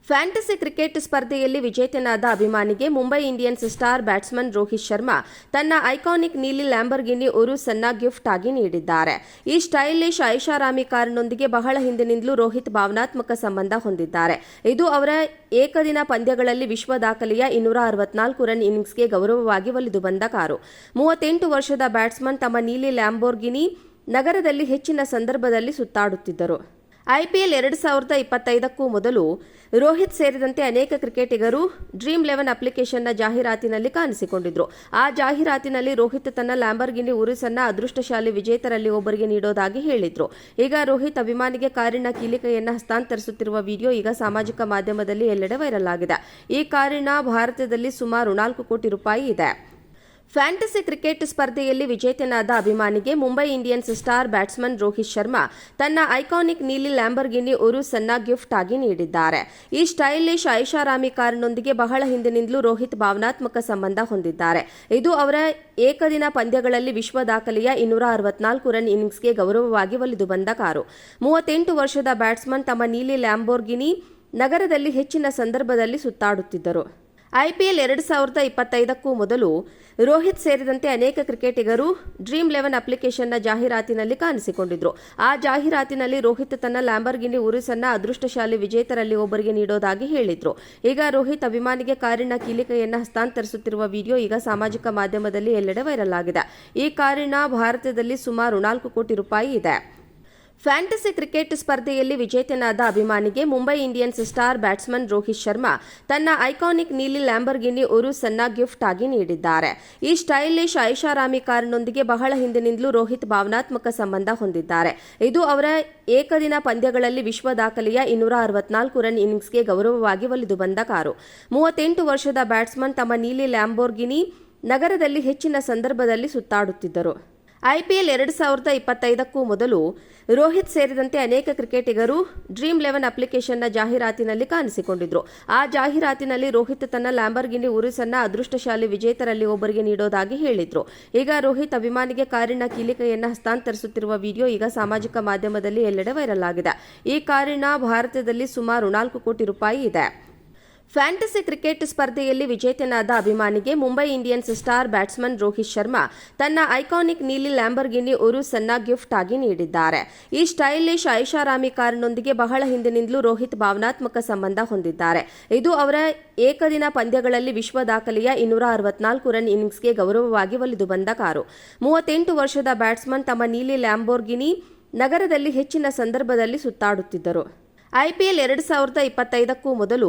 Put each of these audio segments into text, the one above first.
Fantasy cricket ಸ್ಪರ್ಧೆಯಲ್ಲಿ ವಿಜೇತನಾದ ಅಭಿಮಾನಿಗೆ Mumbai Indians star batsman Rohit Sharma ತನ್ನ ಐಕಾನಿಕ್ ನೀಲಿ ಲ್ಯಾಂಬರ್ಗಿನಿ ಉರುಸ್ ಅನ್ನ ಗಿಫ್ಟ್ ಆಗಿ ನೀಡಿದ್ದಾರೆ. ಈ ಸ್ಟೈಲಿಶ್ ಐಷಾರಾಮಿ ಕಾರಿನೊಂದಿಗೆ ಬಹಳ ಹಿಂದಿನಿಂದಲೂ ರೋಹಿತ್ ಭಾವನಾತ್ಮಕ ಸಂಬಂಧ ಹೊಂದಿದ್ದಾರೆ. ಇದು ಅವರ ಏಕದಿನ ಪಂದ್ಯಗಳಲ್ಲಿ ವಿಶ್ವ ದಾಖಲೆಯ 264 ರನ್ ಇನ್ನಿಂಗ್ಸ್ಗೆ ಗೌರವವಾಗಿ ಒಲಿದು ಬಂದ ಕಾರು. 38 ವರ್ಷದ ಬ್ಯಾಟ್ಸ್ಮನ್ ತಮ್ಮ ನೀಲಿ ಲ್ಯಾಂಬೋರ್ಗಿನಿ ನಗರದಲ್ಲಿ ಹೆಚ್ಚಿನ ಸಂದರ್ಭದಲ್ಲಿ ಸುತ್ತಾಡುತ್ತಿದ್ದರು. ಐಪಿಎಲ್ 2025ಕ್ಕೂ ಮೊದಲು ರೋಹಿತ್ ಸೇರಿದಂತೆ ಅನೇಕ ಕ್ರಿಕೆಟಿಗರು ಡ್ರೀಮ್ 11 ಅಪ್ಲಿಕೇಶನ್ನ ಜಾಹೀರಾತಿನಲ್ಲಿ ಕಾಣಿಸಿಕೊಂಡಿದ್ರು. ಆ ಜಾಹೀರಾತಿನಲ್ಲಿ ರೋಹಿತ್ ತನ್ನ ಲ್ಯಾಂಬರ್ಗಿನಿ ಉರುಸ್ ಅನ್ನ ಅದೃಷ್ಟಶಾಲಿ ವಿಜೇತರಲ್ಲಿ ಒಬ್ಬರಿಗೆ ನೀಡೋದಾಗಿ ಹೇಳಿದ್ರು. ಈಗ ರೋಹಿತ್ ಅಭಿಮಾನಿಗೆ ಕಾರಿನ ಕೀಲಿಕೆಯನ್ನು ಹಸ್ತಾಂತರಿಸುತ್ತಿರುವ ವಿಡಿಯೋ ಈಗ ಸಾಮಾಜಿಕ ಮಾಧ್ಯಮದಲ್ಲಿ ಎಲ್ಲೆಡೆ ವೈರಲ್ ಆಗಿದೆ. ಈ ಕಾರಿನ ಭಾರತದಲ್ಲಿ ಸುಮಾರು 4 ಕೋಟಿ ರೂಪಾಯಿ ಇದೆ. ಫ್ಯಾಂಟಸಿ ಕ್ರಿಕೆಟ್ ಸ್ಪರ್ಧೆಯಲ್ಲಿ ವಿಜೇತನಾದ ಅಭಿಮಾನಿಗೆ Mumbai Indians star batsman Rohit Sharma ತನ್ನ ಐಕಾನಿಕ್ ನೀಲಿ ಲ್ಯಾಂಬರ್ಗಿನಿ ಉರುಸ್ ಅನ್ನ ಗಿಫ್ಟ್ ಆಗಿ ನೀಡಿದ್ದಾರೆ. ಈ ಸ್ಟೈಲಿಶ್ ಐಷಾರಾಮಿ ಕಾರಿನೊಂದಿಗೆ ಬಹಳ ಹಿಂದಿನಿಂದಲೂ ರೋಹಿತ್ ಭಾವನಾತ್ಮಕ ಸಂಬಂಧ ಹೊಂದಿದ್ದಾರೆ. ಇದು ಅವರ ಏಕದಿನ ಪಂದ್ಯಗಳಲ್ಲಿ ವಿಶ್ವ ದಾಖಲೆಯ 264 ರನ್ ಇನ್ನಿಂಗ್ಸ್ಗೆ ಗೌರವವಾಗಿ ಒಲಿದು ಬಂದ ಕಾರು. 38 ವರ್ಷದ ಬ್ಯಾಟ್ಸ್ಮನ್ ತಮ್ಮ ನೀಲಿ ಲ್ಯಾಂಬೋರ್ಗಿನಿ ನಗರದಲ್ಲಿ ಹೆಚ್ಚಿನ ಸಂದರ್ಭದಲ್ಲಿ ಸುತ್ತಾಡುತ್ತಿದ್ದರು. ಐಪಿಎಲ್ 2025ಕ್ಕೂ ಮೊದಲು ರೋಹಿತ್ ಸೇರಿದಂತೆ ಅನೇಕ ಕ್ರಿಕೆಟಿಗರು ಡ್ರೀಮ್ 11 ಅಪ್ಲಿಕೇಶನ್ನ ಜಾಹೀರಾತಿನಲ್ಲಿ ಕಾಣಿಸಿಕೊಂಡಿದ್ರು. ಆ ಜಾಹೀರಾತಿನಲ್ಲಿ ರೋಹಿತ್ ತನ್ನ ಲ್ಯಾಂಬರ್ಗಿನಿ ಉರುಸ್ ಅನ್ನ ಅದೃಷ್ಟಶಾಲಿ ವಿಜೇತರಲ್ಲಿ ಒಬ್ಬರಿಗೆ ನೀಡೋದಾಗಿ ಹೇಳಿದ್ರು. ಈಗ ರೋಹಿತ್ ಅಭಿಮಾನಿಗೆ ಕಾರಿನ ಕೀಲಿಕೆಯನ್ನು ಹಸ್ತಾಂತರಿಸುತ್ತಿರುವ ವಿಡಿಯೋ ಈಗ ಸಾಮಾಜಿಕ ಮಾಧ್ಯಮದಲ್ಲಿ ಎಲ್ಲೆಡೆ ವೈರಲ್ ಆಗಿದೆ. ಈ ಕಾರಿನ ಭಾರತದಲ್ಲಿ ಸುಮಾರು 4 ಕೋಟಿ ರೂಪಾಯಿ ಇದೆ. ಫ್ಯಾಂಟಸಿ ಕ್ರಿಕೆಟ್ ಸ್ಪರ್ಧೆಯಲ್ಲಿ ವಿಜೇತನಾದ ಅಭಿಮಾನಿಗೆ Mumbai Indians star batsman Rohit Sharma ತನ್ನ ಐಕಾನಿಕ್ ನೀಲಿ ಲ್ಯಾಂಬರ್ಗಿನಿ ಉರುಸ್ ಅನ್ನ ಗಿಫ್ಟ್ ಆಗಿ ನೀಡಿದ್ದಾರೆ. ಈ ಸ್ಟೈಲಿಶ್ ಐಷಾರಾಮಿ ಕಾರಿನೊಂದಿಗೆ ಬಹಳ ಹಿಂದಿನಿಂದಲೂ ರೋಹಿತ್ ಭಾವನಾತ್ಮಕ ಸಂಬಂಧ ಹೊಂದಿದ್ದಾರೆ. ಇದು ಅವರ ಏಕದಿನ ಪಂದ್ಯಗಳಲ್ಲಿ ವಿಶ್ವ ದಾಖಲೆಯ 264 ರನ್ ಇನ್ನಿಂಗ್ಸ್ಗೆ ಗೌರವವಾಗಿ ಒಲಿದು ಬಂದ ಕಾರು. 38 ವರ್ಷದ ಬ್ಯಾಟ್ಸ್ಮನ್ ತಮ್ಮ ನೀಲಿ ಲ್ಯಾಂಬೋರ್ಗಿನಿ ನಗರದಲ್ಲಿ ಹೆಚ್ಚಿನ ಸಂದರ್ಭದಲ್ಲಿ ಸುತ್ತಾಡುತ್ತಿದ್ದರು. ಐಪಿಎಲ್ 2025ಕ್ಕೂ ಮೊದಲು ರೋಹಿತ್ ಸೇರಿದಂತೆ ಅನೇಕ ಕ್ರಿಕೆಟಿಗರು ಡ್ರೀಮ್ 11 ಅಪ್ಲಿಕೇಶನ್ನ ಜಾಹೀರಾತಿನಲ್ಲಿ ಕಾಣಿಸಿಕೊಂಡಿದ್ರು. ಆ ಜಾಹೀರಾತಿನಲ್ಲಿ ರೋಹಿತ್ ತನ್ನ ಲ್ಯಾಂಬರ್ಗಿನಿ ಉರುಸ್ ಅನ್ನ ಅದೃಷ್ಟಶಾಲಿ ವಿಜೇತರಲ್ಲಿ ಒಬ್ಬರಿಗೆ ನೀಡೋದಾಗಿ ಹೇಳಿದ್ರು. ಈಗ ರೋಹಿತ್ ಅಭಿಮಾನಿಗೆ ಕಾರಿನ ಕೀಲಿಕೆಯನ್ನು ಹಸ್ತಾಂತರಿಸುತ್ತಿರುವ ವಿಡಿಯೋ ಈಗ ಸಾಮಾಜಿಕ ಮಾಧ್ಯಮದಲ್ಲಿ ಎಲ್ಲೆಡೆ ವೈರಲ್ ಆಗಿದೆ. ಈ ಕಾರಿನ ಭಾರತದಲ್ಲಿ ಸುಮಾರು 4 ಕೋಟಿ ರೂಪಾಯಿ ಇದೆ. ಫ್ಯಾಂಟಸಿ ಕ್ರಿಕೆಟ್ ಸ್ಪರ್ಧೆಯಲ್ಲಿ ವಿಜೇತನಾದ ಅಭಿಮಾನಿಗೆ Mumbai Indians star batsman Rohit Sharma ತನ್ನ ಐಕಾನಿಕ್ ನೀಲಿ ಲ್ಯಾಂಬರ್ಗಿನಿ ಉರುಸ್ ಅನ್ನ ಗಿಫ್ಟ್ ಆಗಿ ನೀಡಿದ್ದಾರೆ. ಈ ಸ್ಟೈಲಿಶ್ ಐಷಾರಾಮಿ ಕಾರಿನೊಂದಿಗೆ ಬಹಳ ಹಿಂದಿನಿಂದಲೂ ರೋಹಿತ್ ಭಾವನಾತ್ಮಕ ಸಂಬಂಧ ಹೊಂದಿದ್ದಾರೆ. ಇದು ಅವರ ಏಕದಿನ ಪಂದ್ಯಗಳಲ್ಲಿ ವಿಶ್ವ ದಾಖಲೆಯ 264 ರನ್ ಇನ್ನಿಂಗ್ಸ್ಗೆ ಗೌರವವಾಗಿ ಒಲಿದು ಬಂದ ಕಾರು. 38 ವರ್ಷದ ಬ್ಯಾಟ್ಸ್ಮನ್ ತಮ್ಮ ನೀಲಿ ಲ್ಯಾಂಬೋರ್ಗಿನಿ ನಗರದಲ್ಲಿ ಹೆಚ್ಚಿನ ಸಂದರ್ಭದಲ್ಲಿ ಸುತ್ತಾಡುತ್ತಿದ್ದರು. ಐಪಿಎಲ್ 2025ಕ್ಕೂ ಮೊದಲು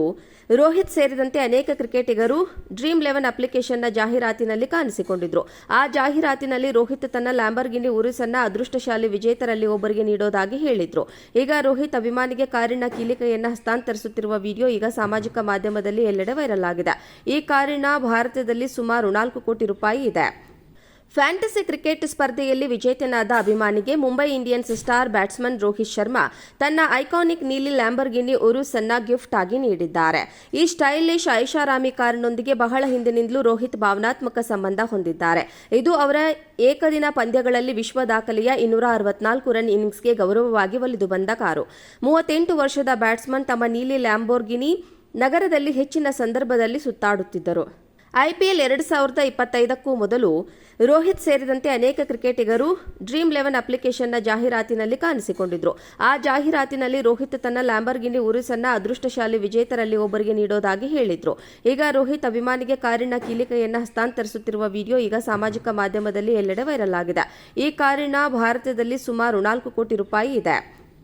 ರೋಹಿತ್ ಸೇರಿದಂತೆ ಅನೇಕ ಕ್ರಿಕೆಟಿಗರು ಡ್ರೀಮ್ 11 ಅಪ್ಲಿಕೇಶನ್ನ ಜಾಹೀರಾತಿನಲ್ಲಿ ಕಾಣಿಸಿಕೊಂಡಿದ್ರು. ಆ ಜಾಹೀರಾತಿನಲ್ಲಿ ರೋಹಿತ್ ತನ್ನ ಲ್ಯಾಂಬರ್ಗಿನಿ ಉರುಸ್ ಅನ್ನ ಅದೃಷ್ಟಶಾಲಿ ವಿಜೇತರಲ್ಲಿ ಒಬ್ಬರಿಗೆ ನೀಡೋದಾಗಿ ಹೇಳಿದ್ರು. ಈಗ ರೋಹಿತ್ ಅಭಿಮಾನಿಗೆ ಕಾರಿನ ಕೀಲಿಕೆಯನ್ನು ಹಸ್ತಾಂತರಿಸುತ್ತಿರುವ ವಿಡಿಯೋ ಈಗ ಸಾಮಾಜಿಕ ಮಾಧ್ಯಮದಲ್ಲಿ ಎಲ್ಲೆಡೆ ವೈರಲ್ ಆಗಿದೆ. ಈ ಕಾರಿನ ಭಾರತದಲ್ಲಿ ಸುಮಾರು 4 ಕೋಟಿ ರೂಪಾಯಿ ಇದೆ. ಫ್ಯಾಂಟಸಿ ಕ್ರಿಕೆಟ್ ಸ್ಪರ್ಧೆಯಲ್ಲಿ ವಿಜೇತನಾದ ಅಭಿಮಾನಿಗೆ Mumbai Indians star batsman Rohit Sharma ತನ್ನ ಐಕಾನಿಕ್ ನೀಲಿ ಲ್ಯಾಂಬರ್ಗಿನಿ ಉರುಸ್ ಅನ್ನ ಗಿಫ್ಟ್ ಆಗಿ ನೀಡಿದ್ದಾರೆ. ಈ ಸ್ಟೈಲಿಶ್ ಐಷಾರಾಮಿ ಕಾರಿನೊಂದಿಗೆ ಬಹಳ ಹಿಂದಿನಿಂದಲೂ ರೋಹಿತ್ ಭಾವನಾತ್ಮಕ ಸಂಬಂಧ ಹೊಂದಿದ್ದಾರೆ. ಇದು ಅವರ ಏಕದಿನ ಪಂದ್ಯಗಳಲ್ಲಿ ವಿಶ್ವ ದಾಖಲೆಯ 264 ರನ್ ಇನ್ನಿಂಗ್ಸ್ಗೆ ಗೌರವವಾಗಿ ಒಲಿದು ಬಂದ ಕಾರು. 38 ವರ್ಷದ ಬ್ಯಾಟ್ಸ್ಮನ್ ತಮ್ಮ ನೀಲಿ ಲ್ಯಾಂಬೋರ್ಗಿನಿ ನಗರದಲ್ಲಿ ಹೆಚ್ಚಿನ ಸಂದರ್ಭದಲ್ಲಿ ಸುತ್ತಾಡುತ್ತಿದ್ದರು. ಐಪಿಎಲ್ 2025ಕ್ಕೂ ಮೊದಲು ರೋಹಿತ್ ಸೇರಿದಂತೆ ಅನೇಕ ಕ್ರಿಕೆಟಿಗರು ಡ್ರೀಮ್ 11 ಅಪ್ಲಿಕೇಶನ್ನ ಜಾಹೀರಾತಿನಲ್ಲಿ ಕಾಣಿಸಿಕೊಂಡಿದ್ರು. ಆ ಜಾಹೀರಾತಿನಲ್ಲಿ ರೋಹಿತ್ ತನ್ನ ಲ್ಯಾಂಬರ್ಗಿನಿ ಉರುಸ್ ಅನ್ನ ಅದೃಷ್ಟಶಾಲಿ ವಿಜೇತರಲ್ಲಿ ಒಬ್ಬರಿಗೆ ನೀಡೋದಾಗಿ ಹೇಳಿದ್ರು. ಈಗ ರೋಹಿತ್ ಅಭಿಮಾನಿಗೆ ಕಾರಿನ ಕೀಲಿಕೆಯನ್ನು ಹಸ್ತಾಂತರಿಸುತ್ತಿರುವ ವಿಡಿಯೋ ಈಗ ಸಾಮಾಜಿಕ ಮಾಧ್ಯಮದಲ್ಲಿ ಎಲ್ಲೆಡೆ ವೈರಲ್ ಆಗಿದೆ. ಈ ಕಾರಿನ ಭಾರತದಲ್ಲಿ ಸುಮಾರು 4 ಕೋಟಿ ರೂಪಾಯಿ ಇದೆ.